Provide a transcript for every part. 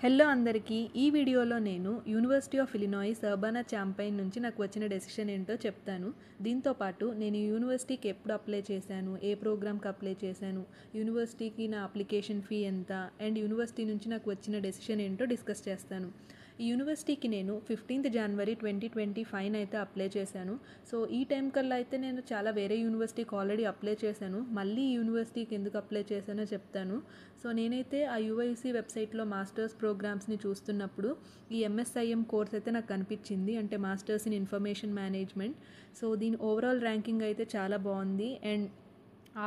Hello అందరికీ ఈ వీడియోలో నేను యూనివర్సిటీ ఆఫ్ ఇలినాయిస్ ఉర్బానా-చాంపైన్ నుంచి నాకు వచ్చిన డెసిషన్ ఏంటో చెప్తాను. దీంతో పాటు నేను యూనివర్సిటీకి ఎప్పుడు అప్లై చేశాను, ఏ ప్రోగ్రామ్కి అప్లై చేశాను, యూనివర్సిటీకి నా అప్లికేషన్ ఫీ ఎంత అండ్ యూనివర్సిటీ నుంచి నాకు వచ్చిన డెసిషన్ ఏంటో డిస్కస్ చేస్తాను. ఈ యూనివర్సిటీకి నేను 15th January 2025 అయితే అప్లై చేశాను. సో ఈ టైం కల్లా అయితే నేను చాలా వేరే యూనివర్సిటీకి ఆల్రెడీ అప్లై చేశాను. మళ్ళీ ఈ యూనివర్సిటీకి ఎందుకు అప్లై చేశానో చెప్తాను. సో నేనైతే ఆ యూఐసి వెబ్సైట్లో మాస్టర్స్ ప్రోగ్రామ్స్ని చూస్తున్నప్పుడు ఈ ఎంఎస్ఐఎం కోర్స్ అయితే నాకు కనిపించింది, అంటే masters in information management. So దీని ఓవరాల్ ర్యాంకింగ్ అయితే చాలా బాగుంది అండ్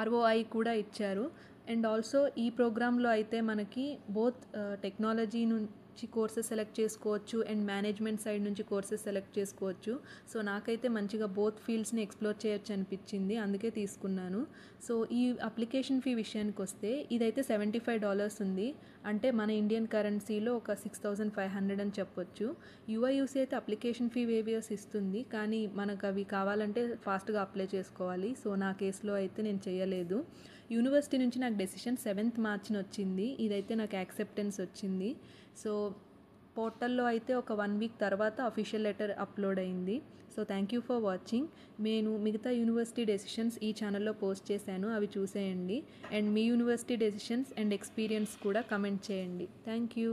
ఆర్ఓఐ కూడా ఇచ్చారు. అండ్ ఆల్సో ఈ ప్రోగ్రాంలో అయితే మనకి బోత్ టెక్నాలజీ నుంచి కోర్సెస్ సెలెక్ట్ చేసుకోవచ్చు అండ్ మేనేజ్మెంట్ సైడ్ నుంచి కోర్సెస్ సెలెక్ట్ చేసుకోవచ్చు. సో నాకైతే మంచిగా బోత్ ఫీల్డ్స్ని ఎక్స్ప్లోర్ చేయొచ్చు అనిపించింది, అందుకే తీసుకున్నాను. సో ఈ అప్లికేషన్ ఫీ విషయానికి వస్తే ఇదైతే $75 ఉంది, అంటే మన ఇండియన్ కరెన్సీలో ఒక 6,500 అని చెప్పొచ్చు. యూఐయూసీ అయితే అప్లికేషన్ ఫీ వేవియర్స్ ఇస్తుంది, కానీ మనకు అవి కావాలంటే ఫాస్ట్గా అప్లై చేసుకోవాలి. సో నా కేసులో అయితే నేను చేయలేదు. యూనివర్సిటీ నుంచి నాకు డెసిషన్ 7th March వచ్చింది. ఇదైతే నాకు యాక్సెప్టెన్స్ వచ్చింది. సో పోర్టల్లో అయితే ఒక 1 week తర్వాత అఫీషియల్ లెటర్ అప్లోడ్ అయింది. So thank you for watching. నేను మిగతా యూనివర్సిటీ డెసిషన్స్ ఈ ఛానల్లో పోస్ట్ చేశాను, అవి చూసేయండి. And me university decisions and experience కూడా కమెంట్ చేయండి. Thank you.